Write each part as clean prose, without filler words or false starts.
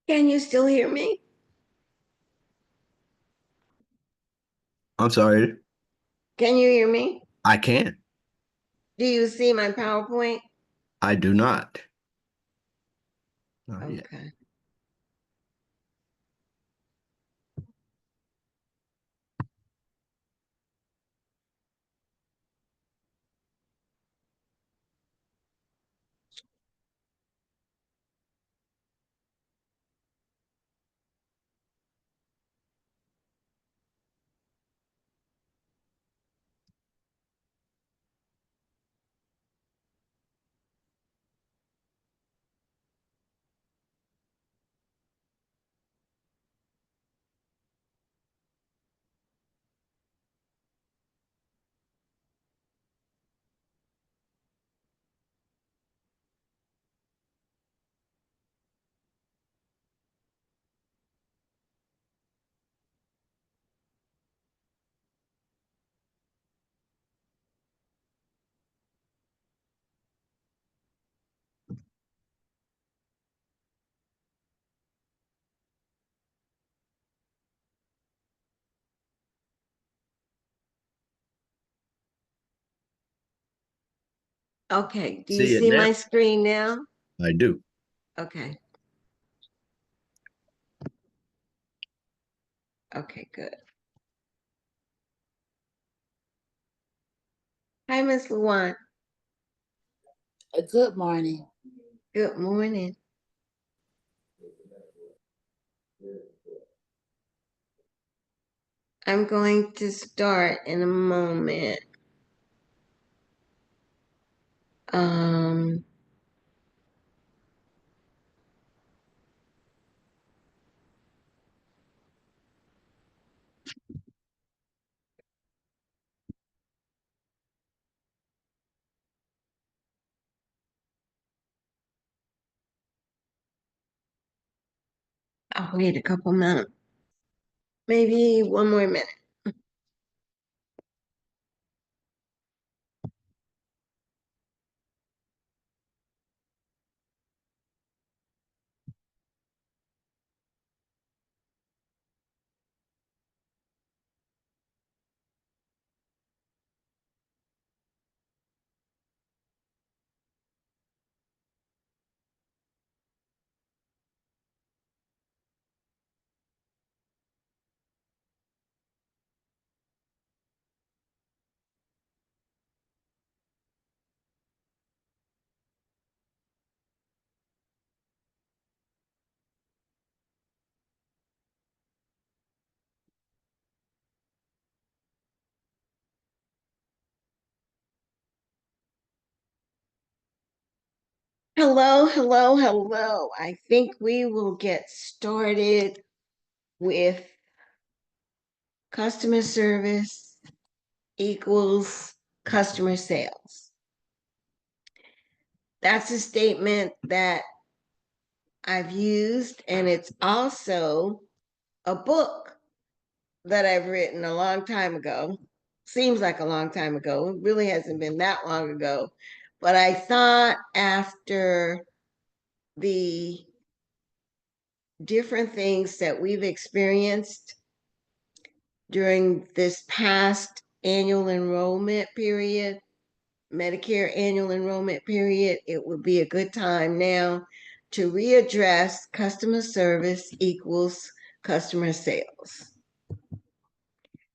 Can you still hear me? I'm sorry. Can you hear me? I can't. Do you see my PowerPoint? I do not. Not yet. Okay. Okay. Do you See it see now? my screen now? I do. Okay. Okay, good. Hi, Miss Luan. Good morning. Good morning. I'm going to start in a moment. Um, I'll wait a couple minutes, maybe one more minute. Hello, hello, hello. I think we will get started with customer service equals customer sales. That's a statement that I've used, and it's also a book that I've written a long time ago. Seems like a long time ago. It really hasn't been that long ago. But I thought after the different things that we've experienced during this past annual enrollment period, Medicare annual enrollment period, it would be a good time now to readdress customer service equals customer sales.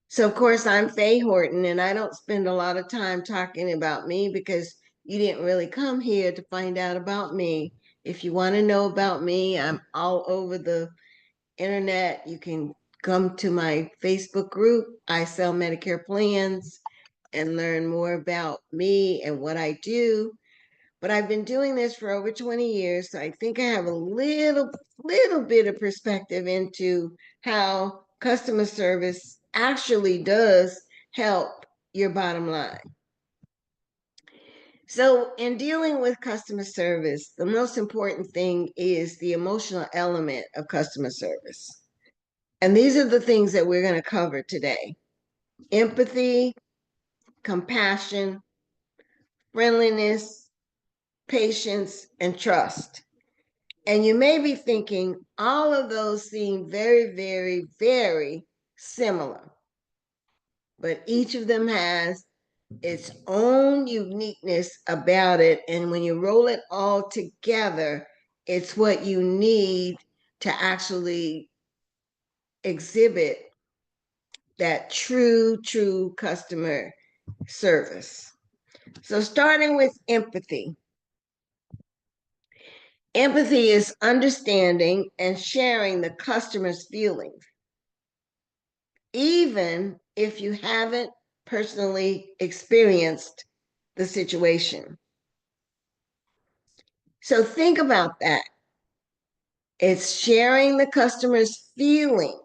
So, of course, I'm Faye Horton, and I don't spend a lot of time talking about me because you didn't really come here to find out about me. If you want to know about me, I'm all over the internet. You can come to my Facebook group. I sell Medicare plans and learn more about me and what I do. But I've been doing this for over 20 years, so I think I have a little bit of perspective into how customer service actually does help your bottom line. So, in dealing with customer service, the most important thing is the emotional element of customer service. And these are the things that we're going to cover today: empathy, compassion, friendliness, patience, and trust. And you may be thinking, all of those seem very, very, very similar, but each of them has its own uniqueness about it. And when you roll it all together, it's what you need to actually exhibit that true customer service. So, starting with empathy. Empathy is understanding and sharing the customer's feelings, even if you haven't personally experienced the situation. So think about that. It's sharing the customer's feelings,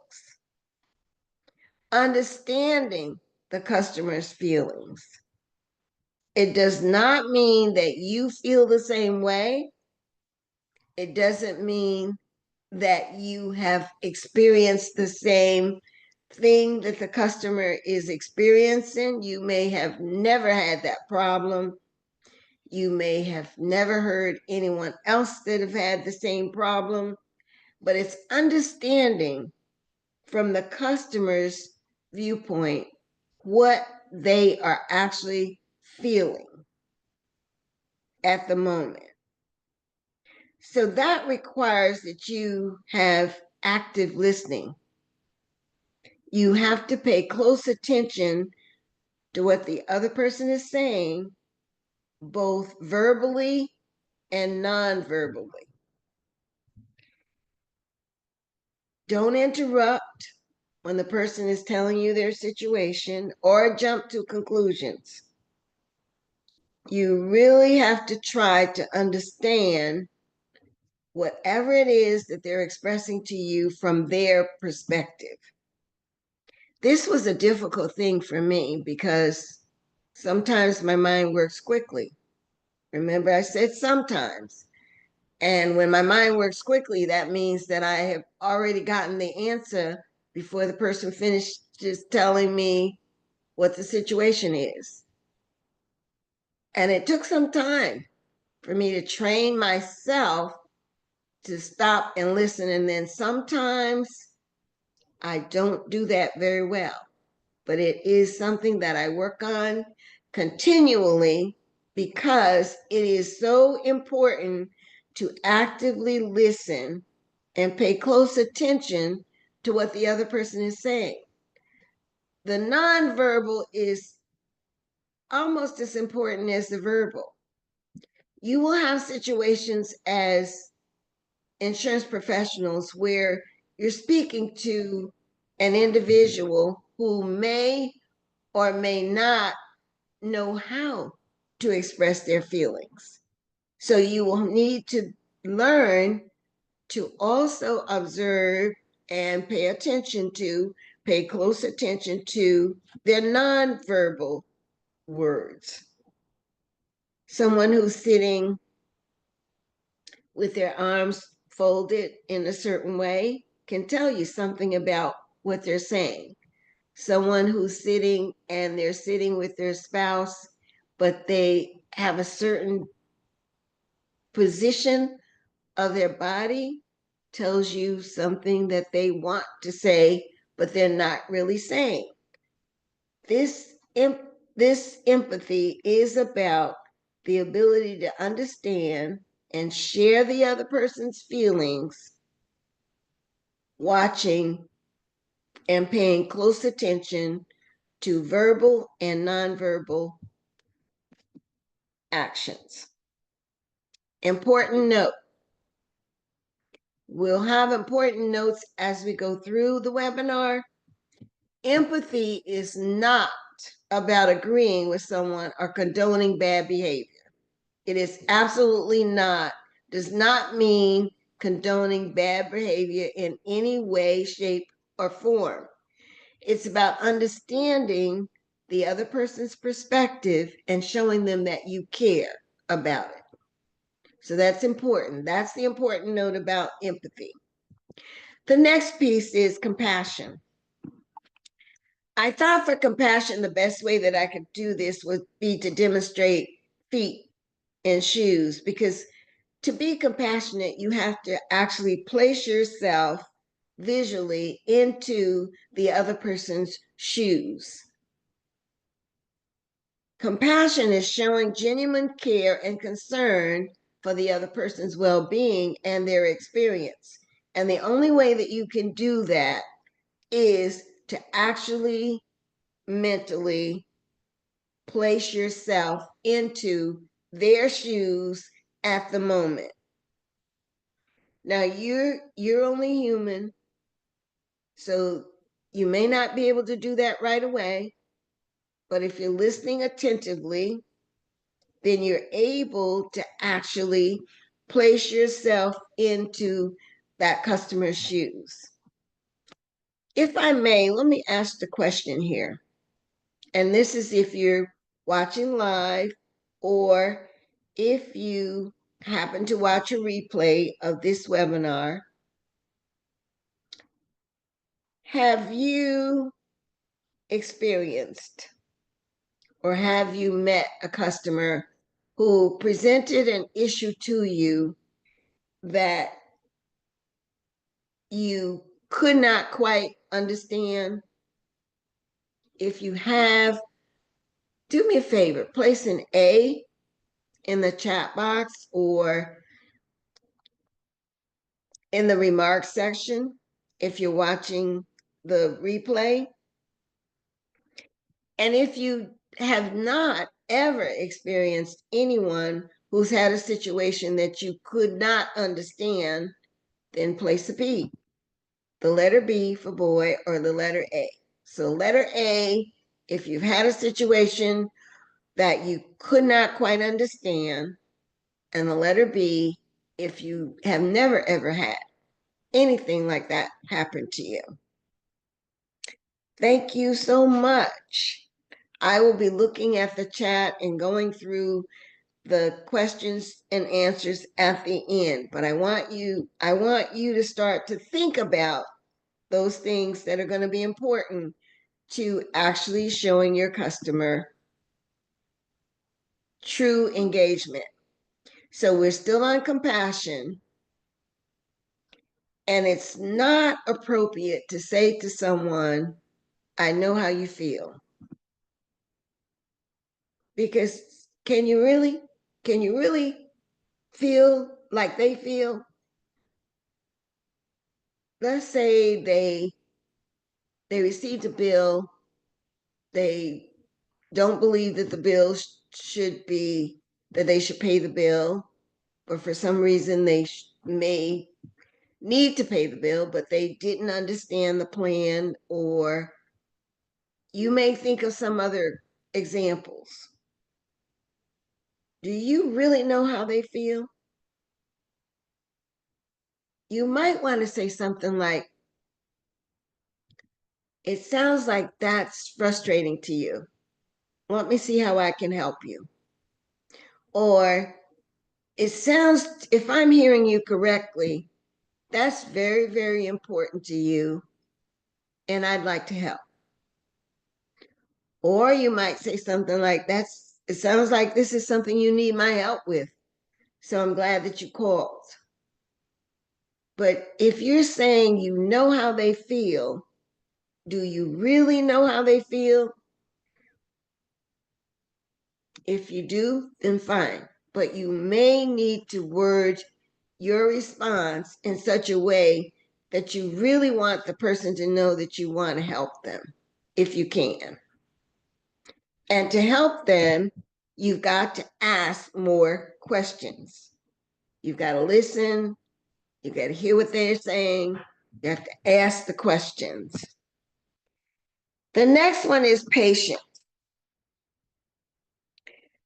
understanding the customer's feelings. It does not mean that you feel the same way. It doesn't mean that you have experienced the same thing that the customer is experiencing. You may have never had that problem. You may have never heard anyone else that have had the same problem, but it's understanding from the customer's viewpoint what they are actually feeling at the moment. So that requires that you have active listening. You have to pay close attention to what the other person is saying, both verbally and non-verbally. Don't interrupt when the person is telling you their situation or jump to conclusions. You really have to try to understand whatever it is that they're expressing to you from their perspective. This was a difficult thing for me because sometimes my mind works quickly. Remember, I said sometimes. And when my mind works quickly, that means that I have already gotten the answer before the person finished just telling me what the situation is. And it took some time for me to train myself to stop and listen. And then sometimes I don't do that very well, but it is something that I work on continually because it is so important to actively listen and pay close attention to what the other person is saying. The nonverbal is almost as important as the verbal. You will have situations as insurance professionals where you're speaking to an individual who may or may not know how to express their feelings. So you will need to learn to also observe and pay close attention to their nonverbal words. Someone who's sitting with their arms folded in a certain way can tell you something about what they're saying. Someone who's sitting and they're sitting with their spouse, but they have a certain position of their body tells you something that they want to say, but they're not really saying. This, this empathy is about the ability to understand and share the other person's feelings, watching and paying close attention to verbal and nonverbal actions. Important note, We'll have important notes as we go through the webinar. Empathy is not about agreeing with someone or condoning bad behavior. It is absolutely not, does not mean condoning bad behavior in any way, shape, or form. It's about understanding the other person's perspective and showing them that you care about it. So that's important. That's the important note about empathy. The next piece is compassion. I thought for compassion, the best way that I could do this would be to demonstrate feet and shoes, because to be compassionate, you have to actually place yourself visually into the other person's shoes. Compassion is showing genuine care and concern for the other person's well-being and their experience. And the only way that you can do that is to actually mentally place yourself into their shoes at the moment. Now you're only human, so you may not be able to do that right away, but if you're listening attentively, then you're able to actually place yourself into that customer's shoes. If I may, let me ask the question here. And this is if you're watching live or if you happen to watch a replay of this webinar. Have you experienced or have you met a customer who presented an issue to you that you could not quite understand? If you have, do me a favor, place an A in the chat box or in the remarks section if you're watching the replay. And if you have not ever experienced anyone who's had a situation that you could not understand, then place a B, the letter B for boy or the letter A. So letter A, if you've had a situation that you could not quite understand, and the letter B, if you have never ever had anything like that happen to you. Thank you so much. I will be looking at the chat and going through the questions and answers at the end, but I want you to start to think about those things that are going to be important to actually showing your customer true engagement. So we're still on compassion, and it's not appropriate to say to someone, I know how you feel. Because can you really feel like they feel? Let's say they received a bill, they don't believe that the bill should be, that they should pay the bill, but for some reason they may need to pay the bill, but they didn't understand the plan, or you may think of some other examples. Do you really know how they feel? You might want to say something like, it sounds like that's frustrating to you. Let me see how I can help you. Or it sounds, if I'm hearing you correctly, that's very, very important to you, and I'd like to help. Or you might say something like, it sounds like this is something you need my help with, so I'm glad that you called. But if you're saying you know how they feel, do you really know how they feel? If you do, then fine. But you may need to word your response in such a way that you really want the person to know that you want to help them, if you can. And to help them, you've got to ask more questions. You've got to listen, You got to hear what they're saying. You have to ask the questions. The next one is patience.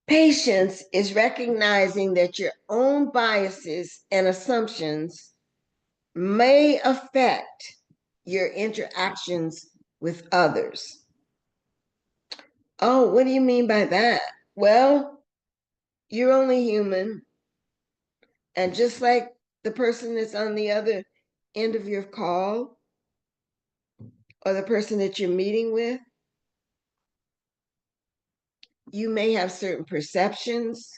Patience is recognizing that your own biases and assumptions may affect your interactions with others. Oh, what do you mean by that? Well, you're only human. And just like the person that's on the other end of your call or the person that you're meeting with, you may have certain perceptions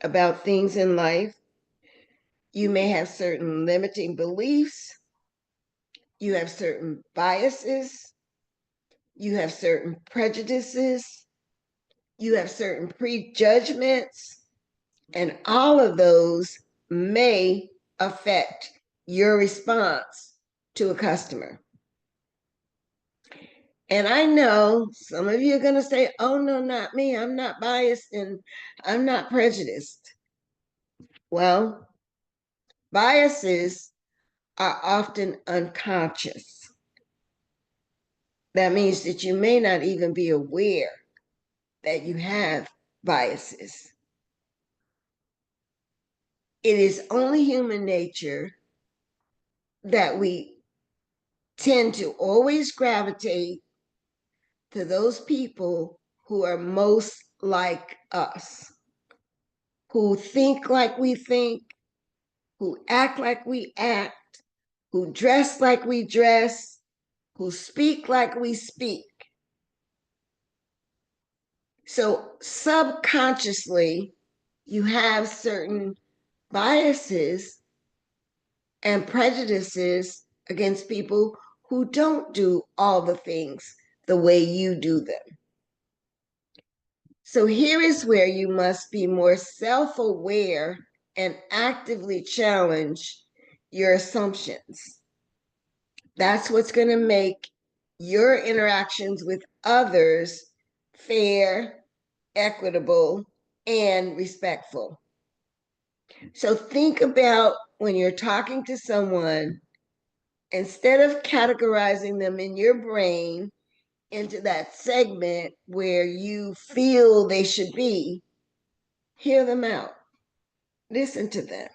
about things in life. You may have certain limiting beliefs. You have certain biases. You have certain prejudices. You have certain prejudgments. And all of those may affect your response to a customer. And I know some of you are going to say, oh, no, not me. I'm not biased and I'm not prejudiced. Well, biases are often unconscious. That means that you may not even be aware that you have biases. It is only human nature that we tend to always gravitate to those people who are most like us, who think like we think, who act like we act, who dress like we dress, who speak like we speak. So subconsciously, you have certain biases and prejudices against people who don't do all the things the way you do them. So here is where you must be more self-aware and actively challenge your assumptions. That's what's going to make your interactions with others fair, equitable, and respectful. So think about when you're talking to someone, instead of categorizing them in your brain into that segment where you feel they should be, hear them out, listen to them.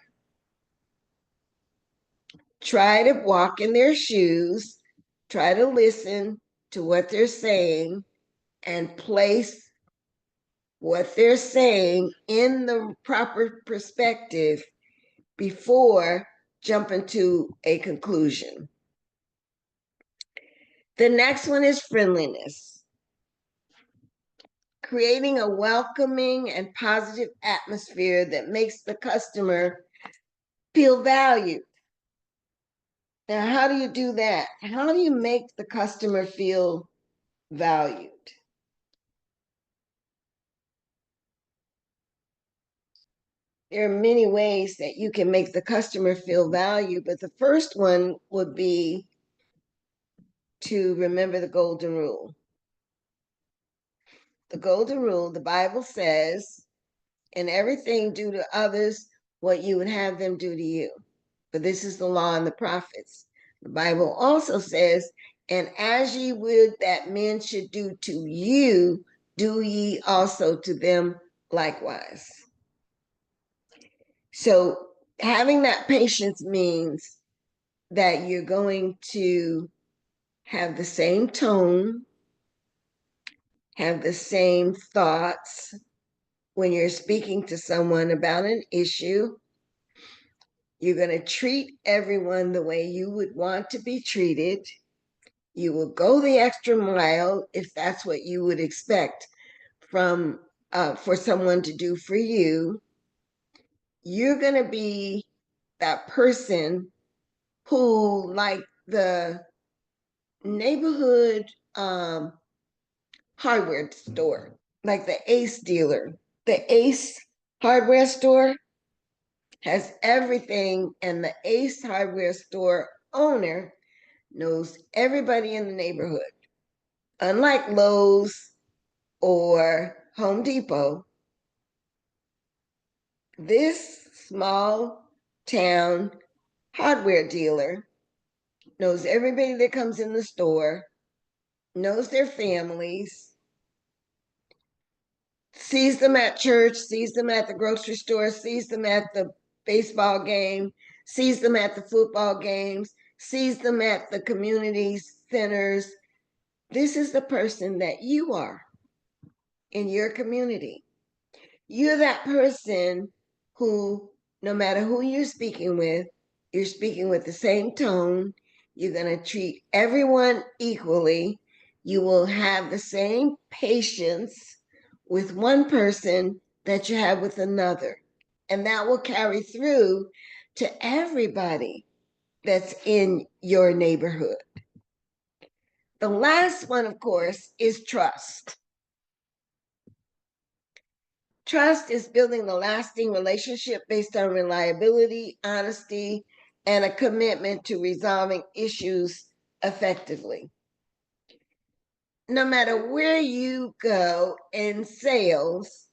Try to walk in their shoes, try to listen to what they're saying, and place what they're saying in the proper perspective before jumping to a conclusion. The next one is friendliness. Creating a welcoming and positive atmosphere that makes the customer feel valued. Now, how do you do that? How do you make the customer feel valued? There are many ways that you can make the customer feel valued, but the first one would be to remember the golden rule. The golden rule, the Bible says, in everything do to others what you would have them do to you. For this is the law and the prophets. The Bible also says, and as ye would that men should do to you, do ye also to them likewise. So having that patience means that you're going to have the same tone, have the same thoughts when you're speaking to someone about an issue. You're going to treat everyone the way you would want to be treated. You will go the extra mile if that's what you would expect from for someone to do for you. You're going to be that person who, like the neighborhood hardware store, like the Ace dealer, the Ace hardware store has everything, and the Ace hardware store owner knows everybody in the neighborhood. Unlike Lowe's or Home Depot, this small town hardware dealer, knows everybody that comes in the store, knows their families, sees them at church, sees them at the grocery store, sees them at the baseball game, sees them at the football games, sees them at the community centers. This is the person that you are in your community. You're that person who, no matter who you're speaking with the same tone. You're going to treat everyone equally. You will have the same patience with one person that you have with another. And that will carry through to everybody that's in your neighborhood. The last one, of course, is trust. Trust is building a lasting relationship based on reliability, honesty, and a commitment to resolving issues effectively. No matter where you go in sales,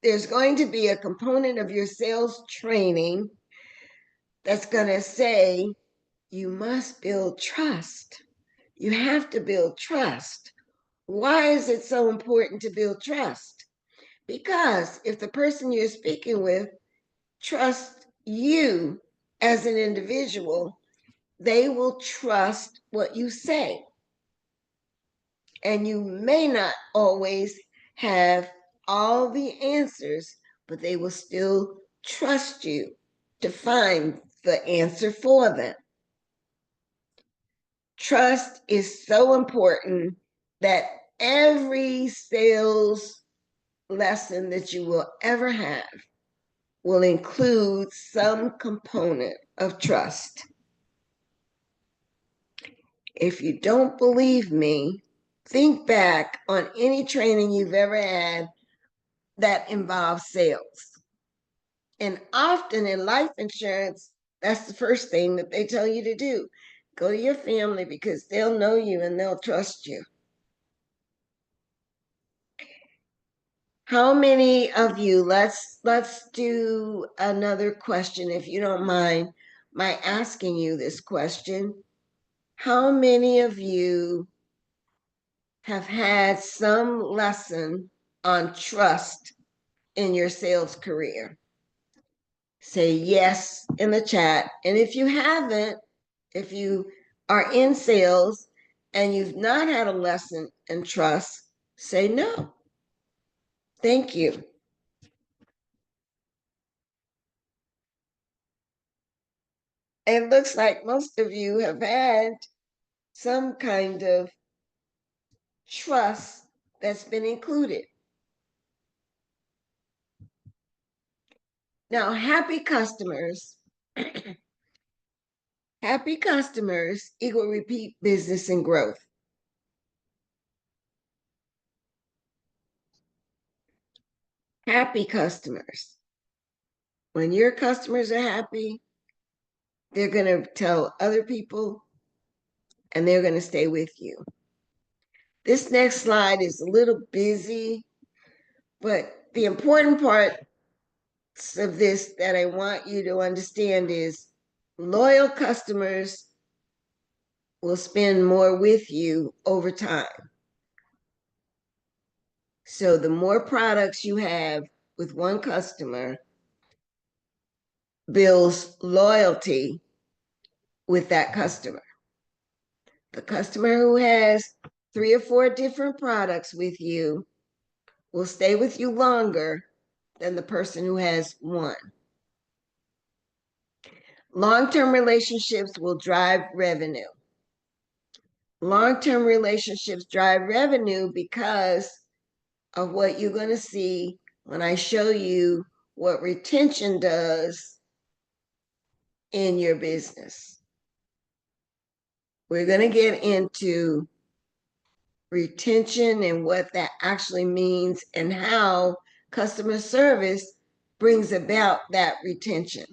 there's going to be a component of your sales training that's going to say, you must build trust. You have to build trust. Why is it so important to build trust? Because if the person you're speaking with trusts you as an individual, they will trust what you say. And you may not always have all the answers, but they will still trust you to find the answer for them. Trust is so important that every sales lesson that you will ever have will include some component of trust. If you don't believe me, think back on any training you've ever had that involves sales. And often in life insurance, that's the first thing that they tell you to do. Go to your family because they'll know you and they'll trust you. How many of you, let's do another question if you don't mind my asking you this question. How many of you have had some lesson on trust in your sales career? Say yes in the chat. And if you haven't, if you are in sales and you've not had a lesson in trust, say no. Thank you. It looks like most of you have had some kind of trust that's been included. Now, happy customers equal repeat business and growth. Happy customers. When your customers are happy, they're going to tell other people and they're going to stay with you. This next slide is a little busy, but the important parts of this that I want you to understand is loyal customers will spend more with you over time. So the more products you have with one customer builds loyalty with that customer. The customer who has 3 or 4 different products with you will stay with you longer than the person who has one. Long-term relationships will drive revenue. Long-term relationships drive revenue because of what you're going to see when I show you what retention does in your business. We're going to get into retention and what that actually means and how customer service brings about that retention.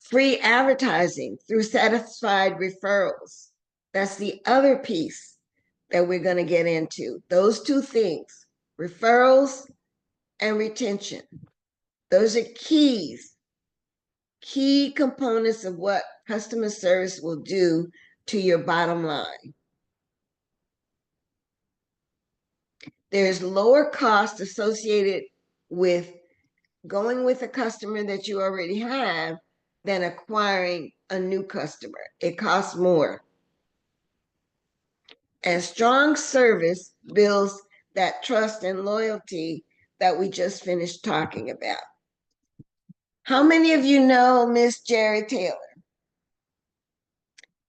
Free advertising through satisfied referrals. That's the other piece that we're going to get into. Those two things, referrals and retention. Those are keys key components of what customer service will do to your bottom line. There's lower cost associated with going with a customer that you already have than acquiring a new customer. It costs more. And strong service builds that trust and loyalty that we just finished talking about. How many of you know Miss Jerry Taylor?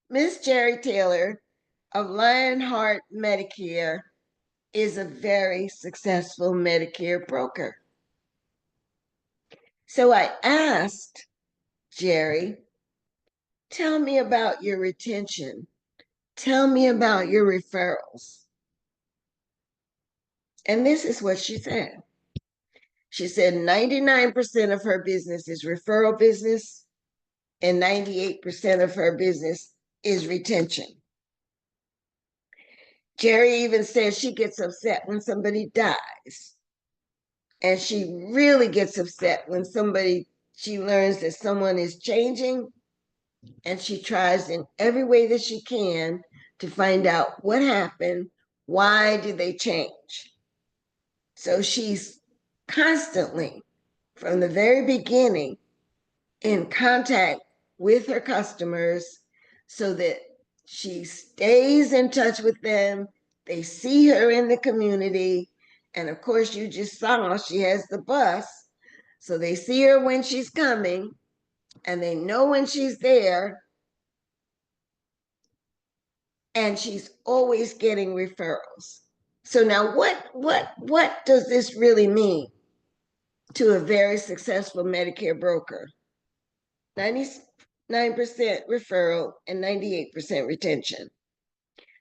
Miss Jerry Taylor of Lionheart Medicare is a very successful Medicare broker. So I asked Jerry, tell me about your retention. Tell me about your referrals. And this is what she said. She said 99% of her business is referral business and 98% of her business is retention. Jerry even says she gets upset when somebody dies. And she really gets upset when she learns that someone is changing, and she tries in every way that she can to find out what happened, why did they change. So she's constantly, from the very beginning, in contact with her customers so that she stays in touch with them. They see her in the community. And of course, you just saw she has the bus. So they see her when she's coming and they know when she's there. And she's always getting referrals. So now what does this really mean to a very successful Medicare broker? 99% referral and 98% retention.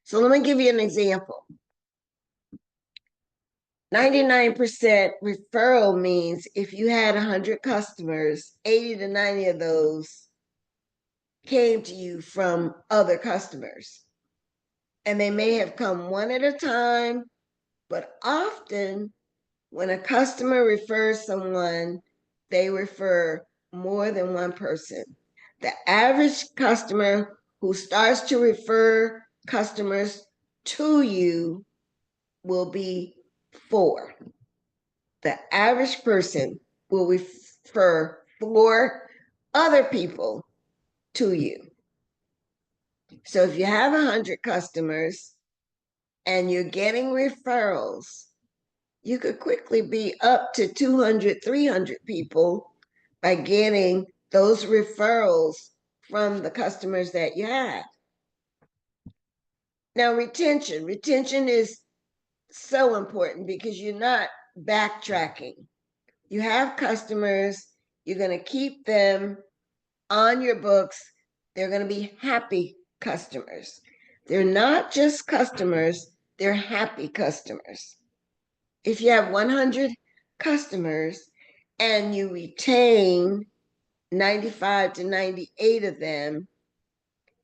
So let me give you an example. 99% referral means if you had 100 customers, 80 to 90 of those came to you from other customers. And they may have come one at a time, but often when a customer refers someone, they refer more than one person. The average customer who starts to refer customers to you will be 4. The average person will refer 4 other people to you. So if you have 100 customers and you're getting referrals, you could quickly be up to 200, 300 people by getting those referrals from the customers that you have. Now, retention is so important because you're not backtracking. You have customers, you're going to keep them on your books. They're going to be happy customers. They're not just customers, they're happy customers. If you have 100 customers and you retain 95 to 98 of them,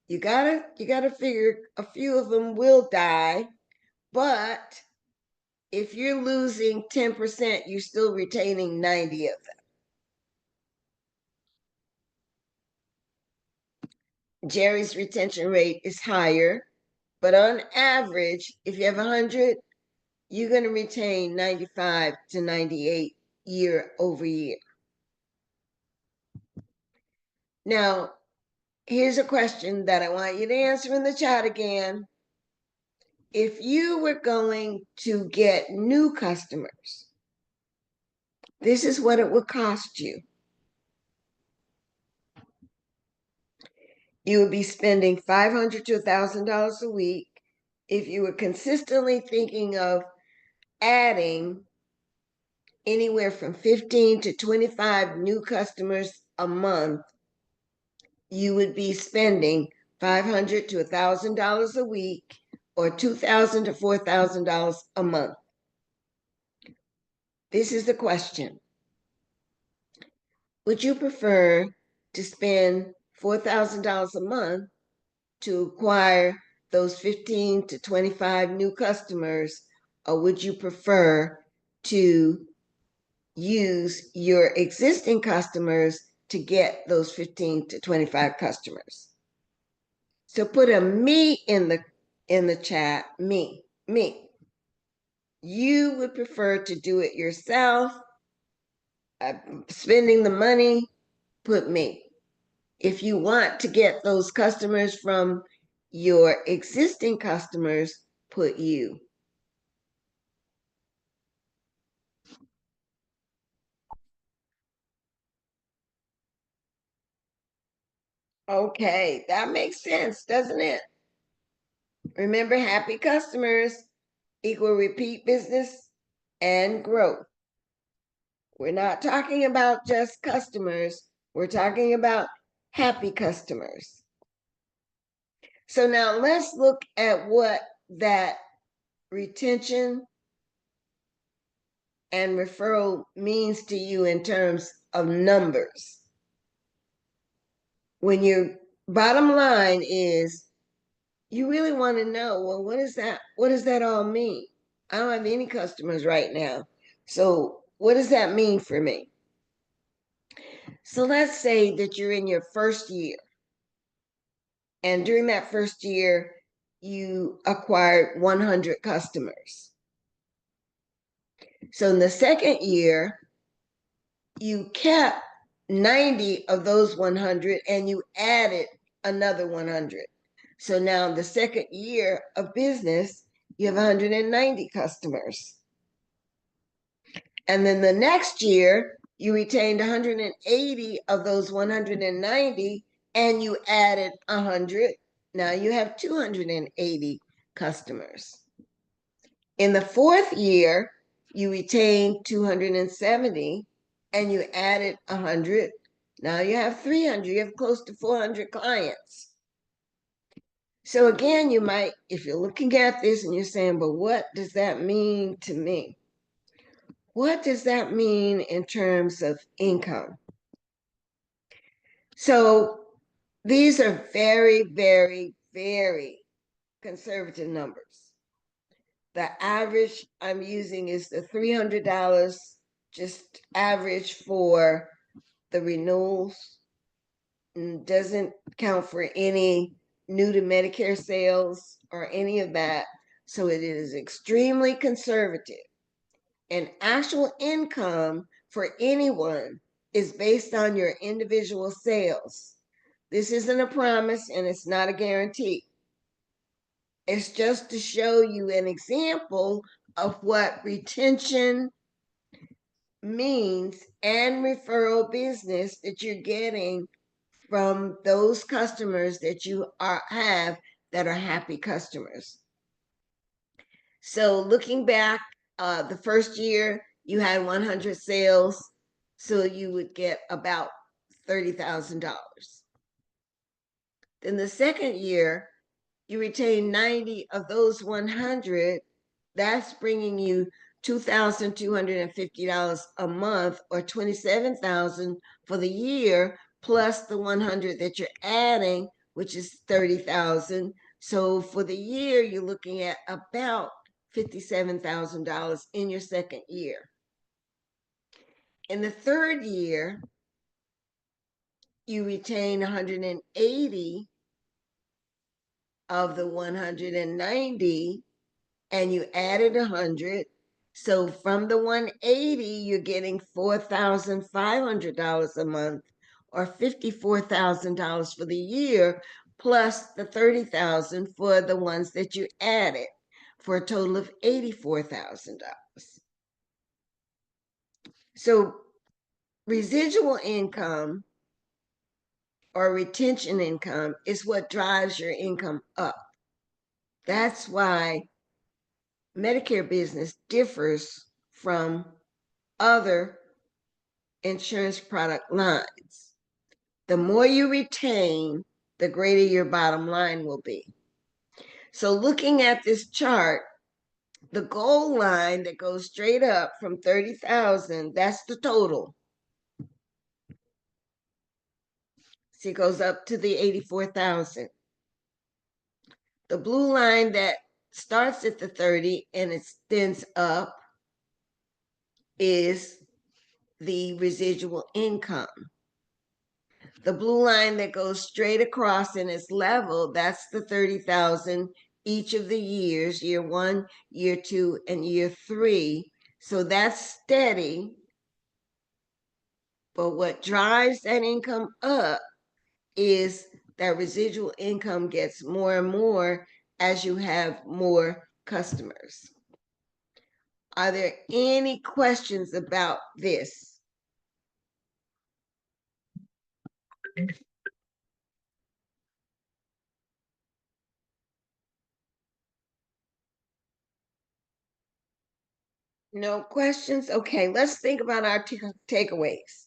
you gotta figure a few of them will die, but if you're losing 10%, you're still retaining 90 of them. Jerry's retention rate is higher, but on average, if you have 100, you're going to retain 95 to 98 year over year. Now, here's a question that I want you to answer in the chat again. If you were going to get new customers, this is what it would cost you. You would be spending $500 to $1,000 a week if you were consistently thinking of adding anywhere from 15 to 25 new customers a month. You would be spending $500 to $1,000 a week or $2,000 to $4,000 a month. This is the question. Would you prefer to spend $4,000 a month to acquire those 15 to 25 new customers, or would you prefer to use your existing customers to get those 15 to 25 customers. So put a me in the chat, me. You would prefer to do it yourself, spending the money, put me. If you want to get those customers from your existing customers, put you. Okay, that makes sense, doesn't it? Remember, happy customers equal repeat business and growth. We're not talking about just customers. We're talking about happy customers. So now let's look at what that retention and referral means to you in terms of numbers. When your bottom line is, you really want to know, well, what is that? What does that all mean? I don't have any customers right now. So what does that mean for me? So let's say that you're in your first year. And during that first year, you acquired 100 customers. So in the second year, you kept 90 of those 100 and you added another 100. So now in the second year of business, you have 190 customers. And then the next year, you retained 180 of those 190 and you added 100. Now you have 280 customers. In the fourth year, you retained 270 and you added 100. Now you have 300. You have close to 400 clients. So again, you might, if you're looking at this and you're saying, but what does that mean to me? What does that mean in terms of income? So these are very, very, very conservative numbers. The average I'm using is the $300, just average for the renewals. And doesn't count for any new to Medicare sales or any of that. So it is extremely conservative. And actual income for anyone is based on your individual sales. This isn't a promise and it's not a guarantee. It's just to show you an example of what retention means and referral business that you're getting from those customers that you have that are happy customers. So looking back, the first year you had 100 sales, so you would get about $30,000. Then the second year, you retain 90 of those 100. That's bringing you $2,250 a month, or $27,000 for the year, plus the 100 that you're adding, which is $30,000. So for the year, you're looking at about $57,000 in your second year. In the third year, you retain 180 of the 190 and you added 100. So from the 180, you're getting $4,500 a month, or $54,000 for the year, plus the $30,000 for the ones that you added, for a total of $84,000. So residual income or retention income is what drives your income up. That's why Medicare business differs from other insurance product lines. The more you retain, the greater your bottom line will be. So looking at this chart, the goal line that goes straight up from 30,000, that's the total. See, it goes up to the 84,000. The blue line that starts at the 30 and extends up is the residual income. The blue line that goes straight across and is level, that's the 30,000 each of the years, year 1, year 2, and year 3. So that's steady. But what drives that income up is that residual income gets more and more as you have more customers. Are there any questions about this? No questions? Okay, let's think about our takeaways.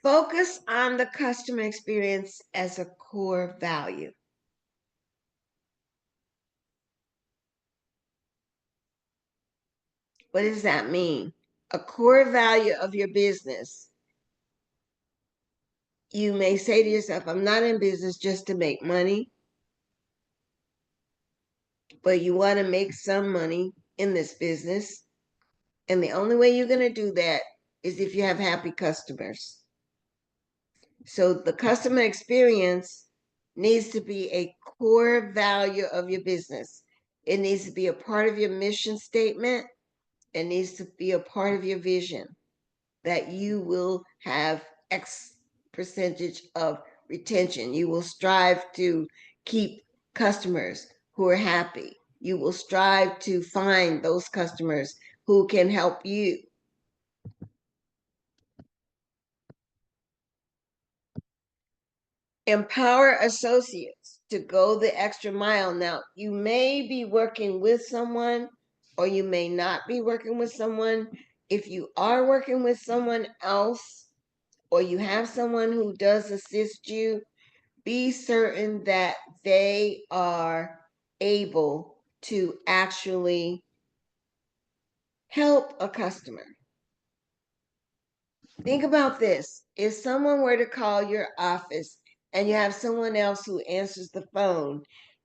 Focus on the customer experience as a core value. What does that mean? A core value of your business. You may say to yourself, I'm not in business just to make money, but you want to make some money in this business. And the only way you're going to do that is if you have happy customers. So the customer experience needs to be a core value of your business. It needs to be a part of your mission statement. It needs to be a part of your vision that you will have X percentage of retention. You will strive to keep customers who are happy. You will strive to find those customers who can help you. Empower associates to go the extra mile. Now, you may be working with someone or you may not be working with someone. If you are working with someone else or you have someone who does assist you, be certain that they are able to actually help a customer. Think about this. If someone were to call your office and you have someone else who answers the phone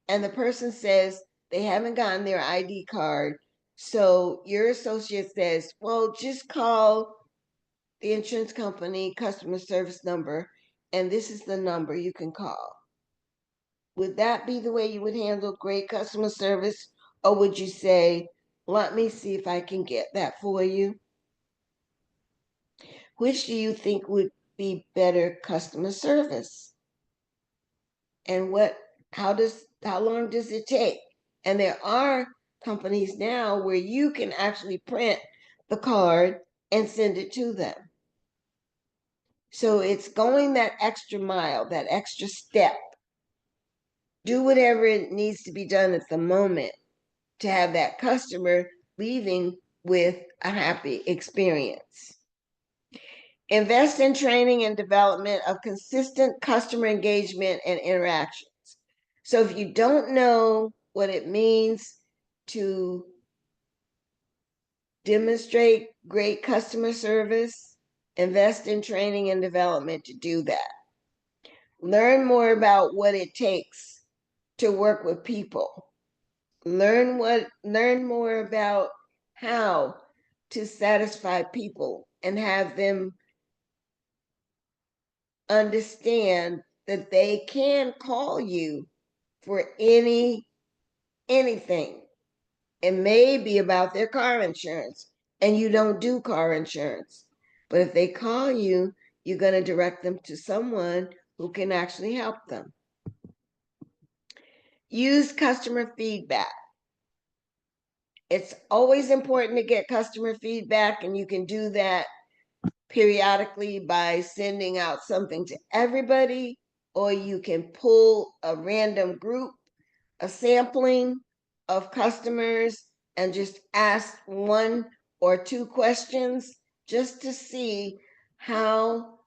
and the person says they haven't gotten their ID card, so your associate says, well, just call the insurance company customer service number, and this is the number you can call. Would that be the way you would handle great customer service? Or would you say, let me see if I can get that for you? Which do you think would be better customer service? And how long does it take? And there are companies now where you can actually print the card and send it to them. So it's going that extra mile, that extra step. Do whatever it needs to be done at the moment to have that customer leaving with a happy experience. Invest in training and development of consistent customer engagement and interactions. So if you don't know what it means to demonstrate great customer service, invest in training and development to do that. Learn more about what it takes to work with people. Learn more about how to satisfy people and have them understand that they can call you for anything. It may be about their car insurance and you don't do car insurance. But if they call you, you're going to direct them to someone who can actually help them. Use customer feedback. It's always important to get customer feedback, and you can do that periodically by sending out something to everybody, or you can pull a random group, a sampling of customers, and just ask 1 or 2 questions just to see how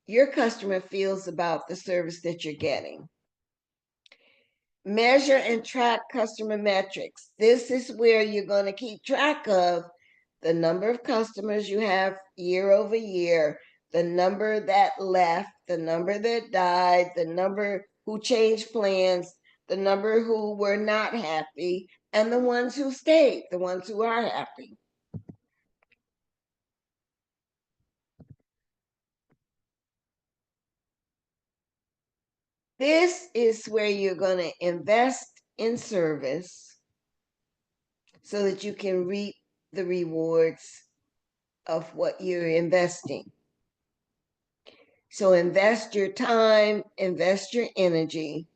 your customer feels about the service that you're getting. Measure and track customer metrics. This is where you're going to keep track of the number of customers you have year over year, the number that left, the number that died, the number who changed plans, the number who were not happy, and the ones who stayed, the ones who are happy. This is where you're going to invest in service so that you can reap the rewards of what you're investing. So invest your time, invest your energy.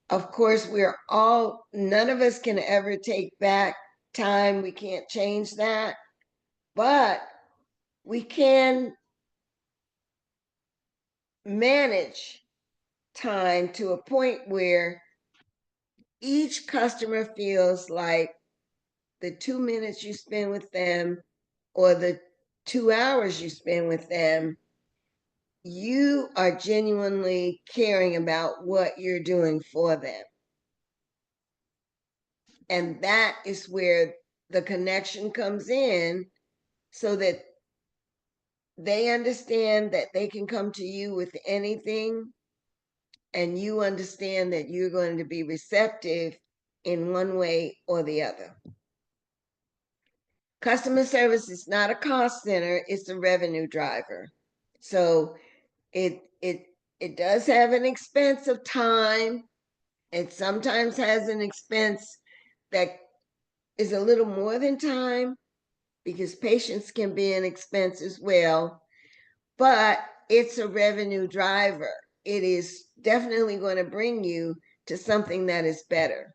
Of course, none of us can ever take back time. We can't change that, but we can manage time to a point where each customer feels like the 2 minutes you spend with them or the 2 hours you spend with them, you are genuinely caring about what you're doing for them. And that is where the connection comes in, so that they understand that they can come to you with anything, and you understand that you're going to be receptive in one way or the other. Customer service is not a cost center, it's a revenue driver. So it does have an expense of time. It sometimes has an expense that is a little more than time, because patience can be an expense as well, but it's a revenue driver. It is definitely going to bring you to something that is better.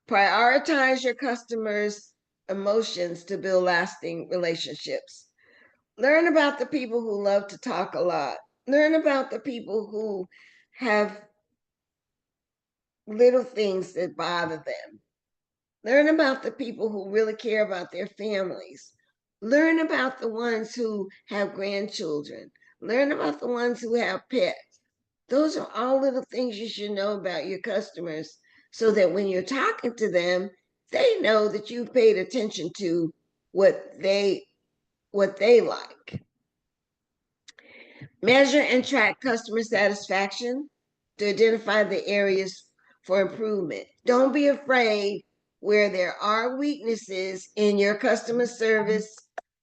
Prioritize your customers' emotions to build lasting relationships. Learn about the people who love to talk a lot. Learn about the people who have little things that bother them. Learn about the people who really care about their families. Learn about the ones who have grandchildren. Learn about the ones who have pets. Those are all little things you should know about your customers, so that when you're talking to them, they know that you've paid attention to what they like. Measure and track customer satisfaction to identify the areas for improvement. Don't be afraid where there are weaknesses in your customer service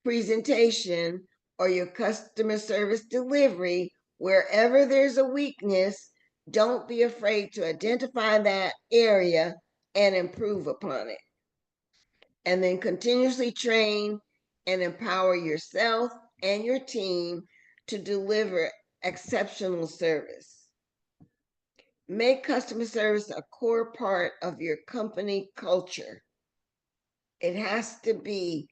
presentation or your customer service delivery. Wherever there's a weakness, don't be afraid to identify that area and improve upon it. And then continuously train and empower yourself and your team to deliver exceptional service. Make customer service a core part of your company culture. It has to be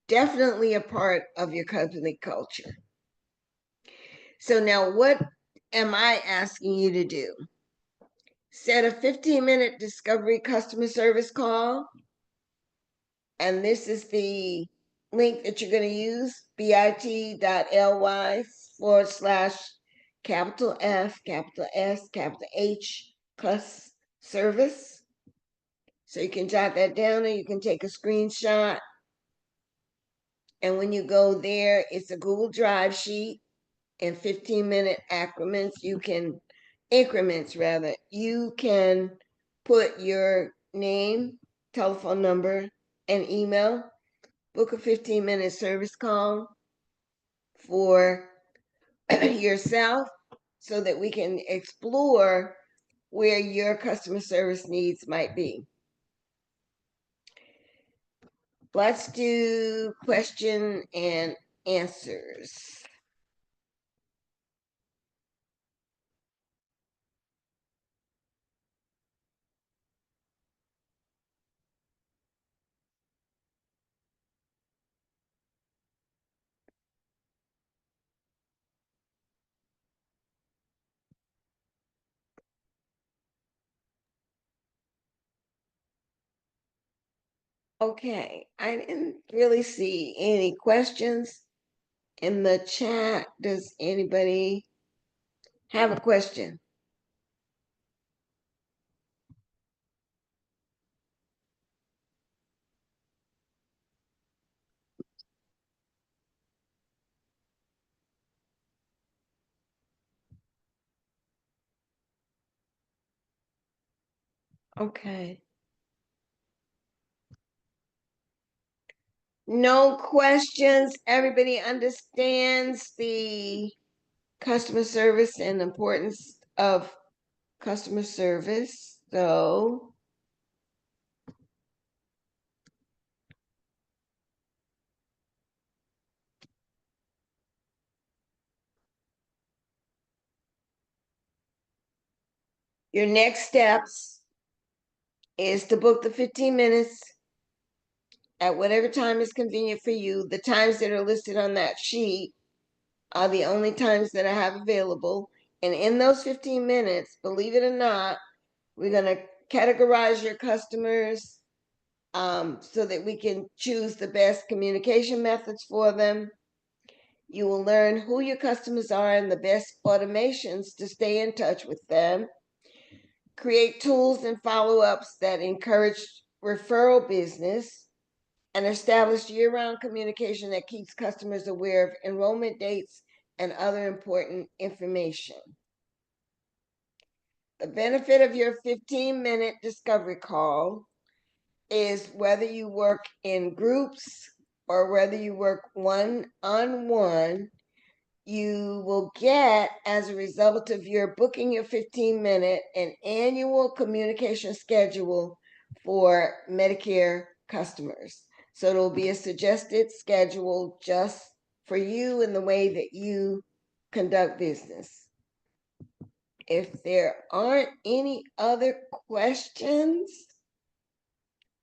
definitely a part of your company culture. So now, what am I asking you to do? Set a 15-minute discovery customer service call. And this is the link that you're going to use, bit.ly/capital F, capital S, capital H, plus service. So you can jot that down, or you can take a screenshot. And when you go there, it's a Google Drive sheet and 15-minute increments rather. You can put your name, telephone number, and email. Book a 15-minute service call for yourself, so that we can explore where your customer service needs might be. Let's do question and answers. Okay, I didn't really see any questions in the chat. Does anybody have a question? Okay. No questions. Everybody understands the customer service and the importance of customer service. So your next steps is to book the 15 minutes at whatever time is convenient for you. The times that are listed on that sheet are the only times that I have available. And in those 15 minutes, believe it or not, we're going to categorize your customers so that we can choose the best communication methods for them. You will learn who your customers are and the best automations to stay in touch with them. Create tools and follow-ups that encourage referral business, and establish year-round communication that keeps customers aware of enrollment dates and other important information. The benefit of your 15-minute discovery call is whether you work in groups or whether you work one-on-one, you will get, as a result of your booking your 15-minute, an annual communication schedule for Medicare customers. So it'll be a suggested schedule just for you and the way that you conduct business. If there aren't any other questions,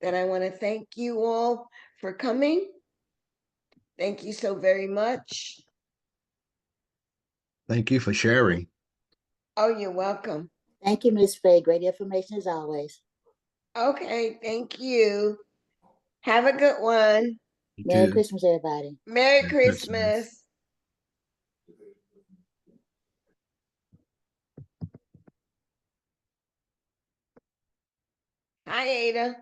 then I want to thank you all for coming. Thank you so very much. Thank you for sharing. Oh, you're welcome. Thank you, Ms. Faye. Great information as always. Okay, thank you. Have a good one. You Merry too. Christmas, everybody. Merry Merry Christmas. Christmas. Hi, Ada.